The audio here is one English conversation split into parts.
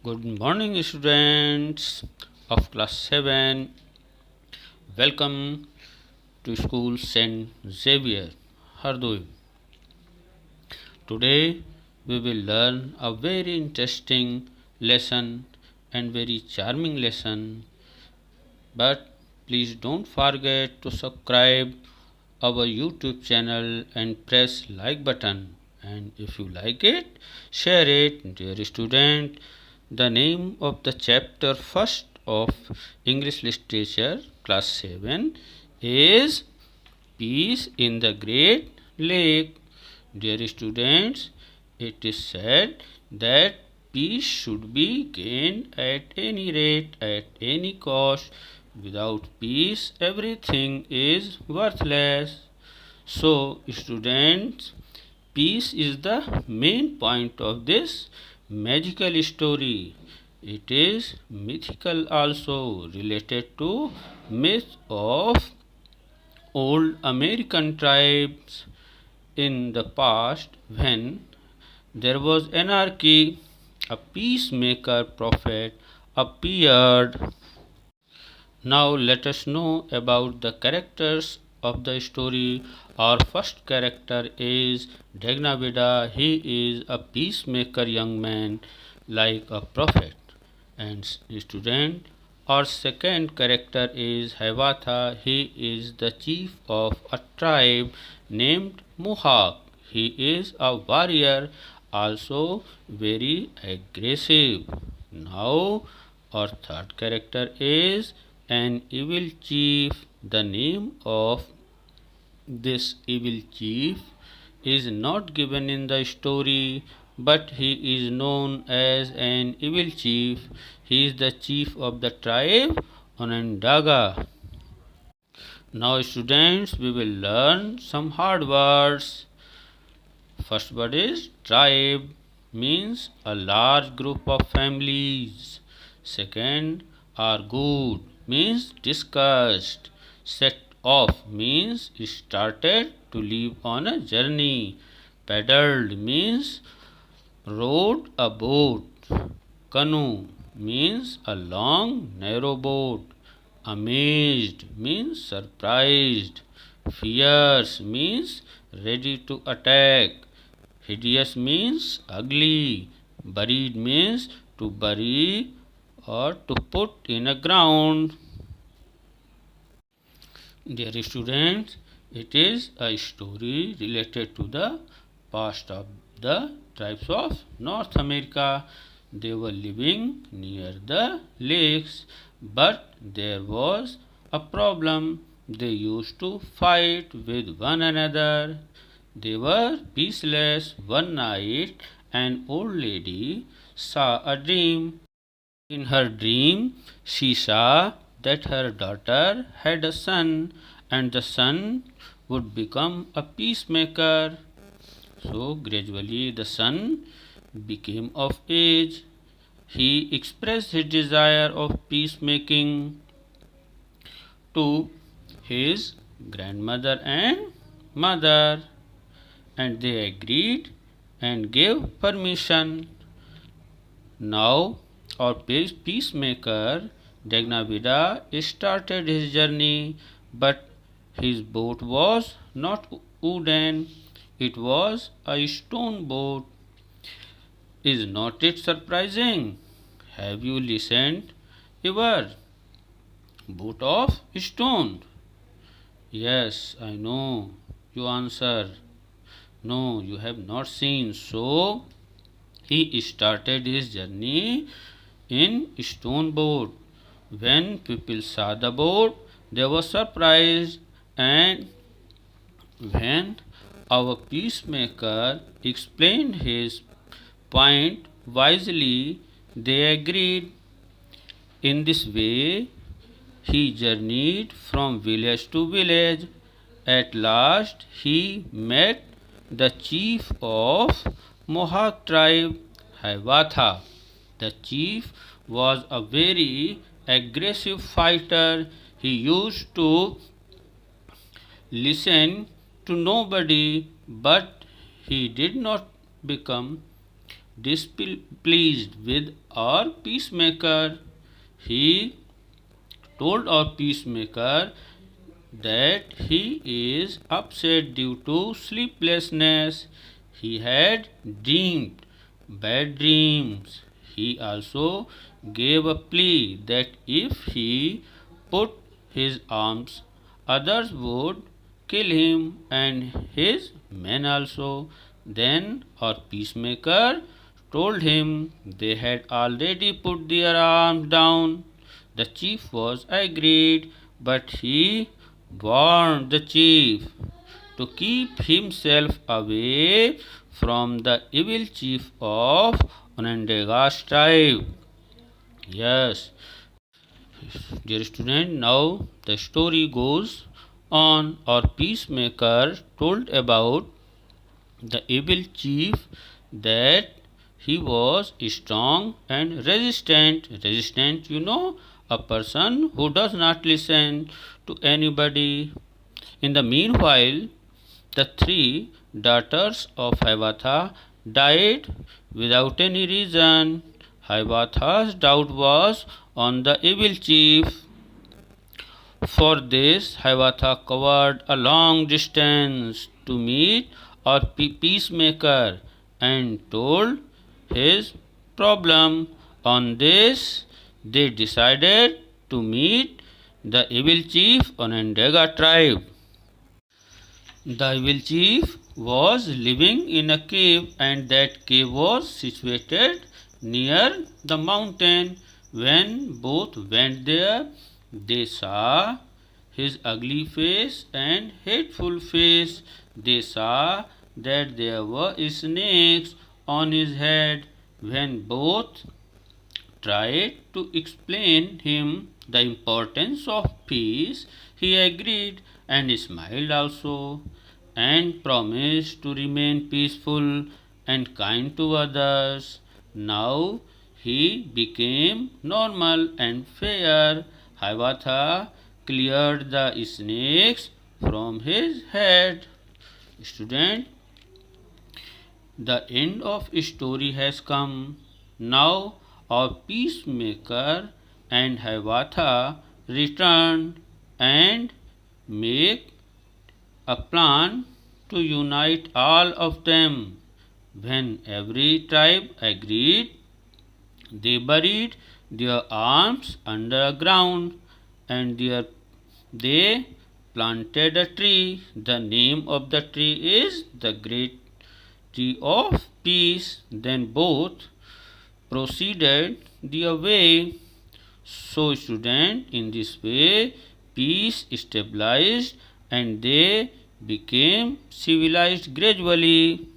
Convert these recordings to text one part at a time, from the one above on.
Good morning, students of class 7. Welcome to school St. Xavier, Hardoi. Today we will learn a very interesting lesson and very charming lesson. But please don't forget to subscribe our YouTube channel and press like button. And if you like it, share it. Dear student, the name of the chapter first of English literature class 7 is Peace in the Great Lake. Dear students, it is said that peace should be gained at any rate, at any cost. Without peace, everything is worthless. So, students, peace is the main point of this magical story. It is mythical also, related to myth of old American tribes in the past when there was anarchy. A peacemaker prophet appeared. Now let us know about the characters of the story. Our first character is Dagnavida. He is a peacemaker young man like a prophet. And student, our second character is Hiawatha. He is the chief of a tribe named Mohawk. He is a warrior, also very aggressive. Now our third character is an evil chief. The name of this evil chief is not given in the story, but he is known as an evil chief. He is the chief of the tribe Onondaga. Now, students, we will learn some hard words. First word is tribe, means a large group of families. Second, are good, means discussed. Set off means started to leave on a journey. Paddled means rowed a boat. Canoe means a long narrow boat. Amazed means surprised. Fierce means ready to attack. Hideous means ugly. Buried means to bury or to put in a ground. Dear students, it is a story related to the past of the tribes of North America. They were living near the lakes, but there was a problem. They used to fight with one another. They were peaceless. One night, an old lady saw a dream. In her dream, she saw that her daughter had a son, and the son would become a peacemaker. So, gradually, the son became of age. He expressed his desire of peacemaking to his grandmother and mother, and they agreed and gave permission. Now, our peacemaker Dagnavida started his journey, but his boat was not wooden, it was a stone boat. Is not it surprising? Have you listened ever? Boat of stone. Yes, I know. You answer. No, you have not seen. So, he started his journey in stone boat. When people saw the boat, they were surprised, and when our peacemaker explained his point wisely, they agreed. In this way, he journeyed from village to village. At last, he met the chief of Mohawk tribe, Hiawatha. The chief was a very aggressive fighter. He used to listen to nobody, but he did not become displeased with our peacemaker. He told our peacemaker that he is upset due to sleeplessness. He had dreamed bad dreams. He also gave a plea that if he put his arms, others would kill him and his men also. Then our peacemaker told him they had already put their arms down. The chief was agreed, but he warned the chief to keep himself away from the evil chief of Onondaga tribe. Yes, dear student, now the story goes on. Our peacemaker told about the evil chief that he was strong and resistant. Resistant, a person who does not listen to anybody. In the meanwhile, the three daughters of Hiawatha died without any reason. Hiawatha's doubt was on the evil chief. For this, Hiawatha covered a long distance to meet our peacemaker and told his problem. On this, they decided to meet the evil chief Onondaga tribe. The evil chief was living in a cave, and that cave was situated near the mountain. When both went there, they saw his ugly face and hateful face. They saw that there were snakes on his head. When both tried to explain him the importance of peace, he agreed and smiled also, and promised to remain peaceful and kind to others. Now he became normal and fair. Hiawatha cleared the snakes from his head. Student, the end of story has come. Now our peacemaker and Hiawatha return and make a plan to unite all of them. When every tribe agreed, they buried their arms underground, and they planted a tree. The name of the tree is the Great Tree of Peace. Then both proceeded their way. So, student, in this way, peace stabilized and they became civilized gradually.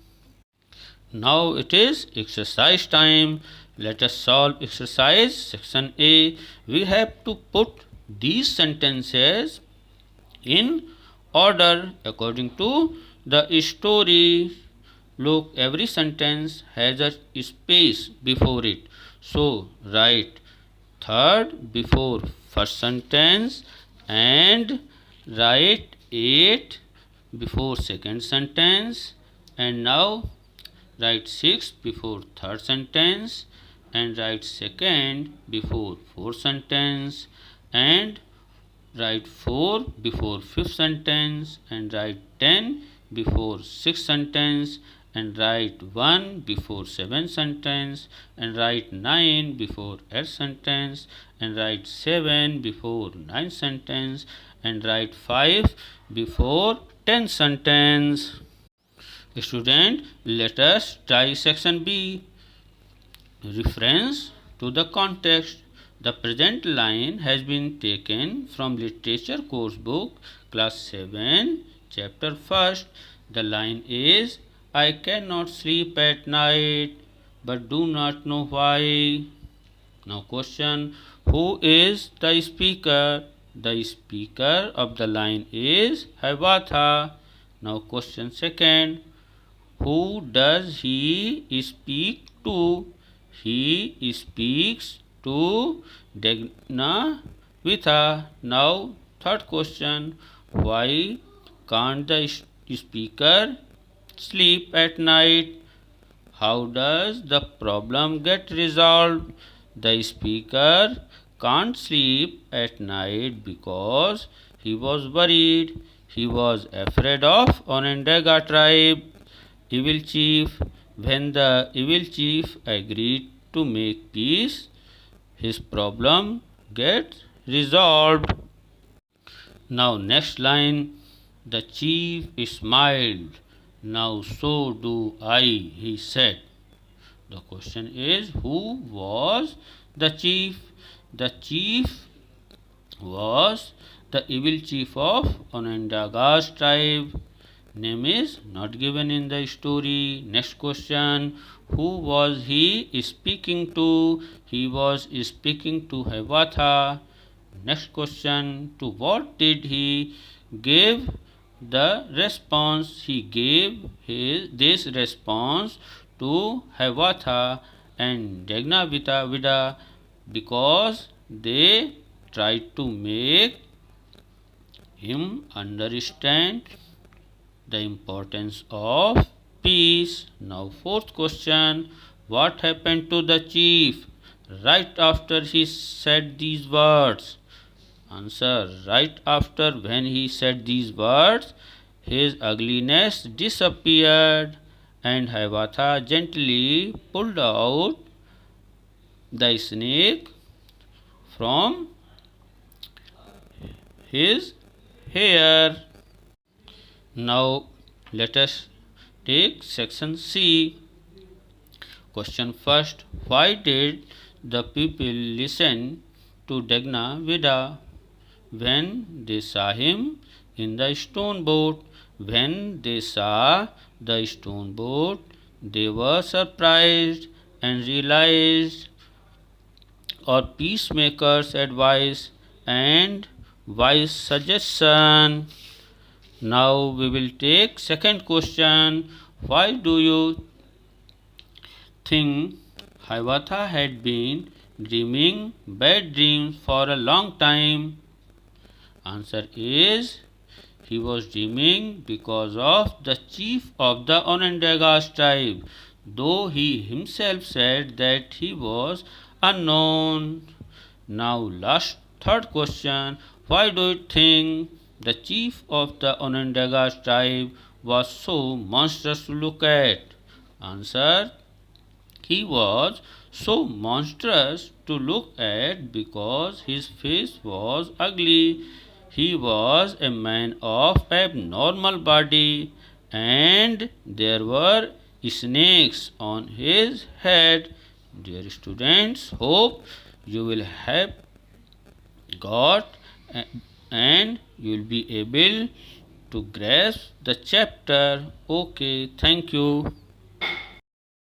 Now it is exercise time. Let us solve exercise section A. We have to put these sentences in order according to the story. Look, every sentence has a space before it. So write third before first sentence and write 8 before second sentence, and now write 6 before third sentence and write second before fourth sentence, and write 4 before fifth sentence, and write 10 before sixth sentence, and write 1 before seventh sentence, and write 9 before eighth sentence, and write 7 before ninth sentence, and write 5 before tenth sentence. Student, let us try section B. Reference to the context. The present line has been taken from Literature Course Book, Class 7, Chapter 1st. The line is, I cannot sleep at night, but do not know why. Now question, who is the speaker? The speaker of the line is Hiawatha. Now question second, who does he speak to? He speaks to Dagnavitha. Now third question, why can't the speaker sleep at night? How does the problem get resolved? The speaker can't sleep at night because he was worried. He was afraid of Onondaga tribe evil chief. When the evil chief agreed to make peace, his problem gets resolved. Now next line, the chief smiled. Now so do I, he said. The question is, who was the chief? The chief was the evil chief of Onondaga's tribe. Name is not given in the story. Next question, who was he speaking to? He was speaking to Hiawatha. Next question, to what did he give the response? He gave this response to Hiawatha and Dagnavida because they tried to make him understand the importance of peace. Now fourth question, what happened to the chief right after he said these words? Answer, right after when he said these words, his ugliness disappeared and Hiawatha gently pulled out the snake from his hair. Now let us take section C. Question first, why did the people listen to Dagnavida when they saw him in the stone boat? When they saw the stone boat, they were surprised and realized our peacemaker's advice and wise suggestion. Now we will take second question. Why do you think Hiawatha had been dreaming bad dreams for a long time? Answer is, he was dreaming because of the chief of the Onondaga tribe, though he himself said that he was unknown. Now last third question, why do you think the chief of the Onondaga tribe was so monstrous to look at? Answer, he was so monstrous to look at because his face was ugly. He was a man of abnormal body and there were snakes on his head. Dear students, hope you will have got and you will be able to grasp the chapter. Okay, thank you.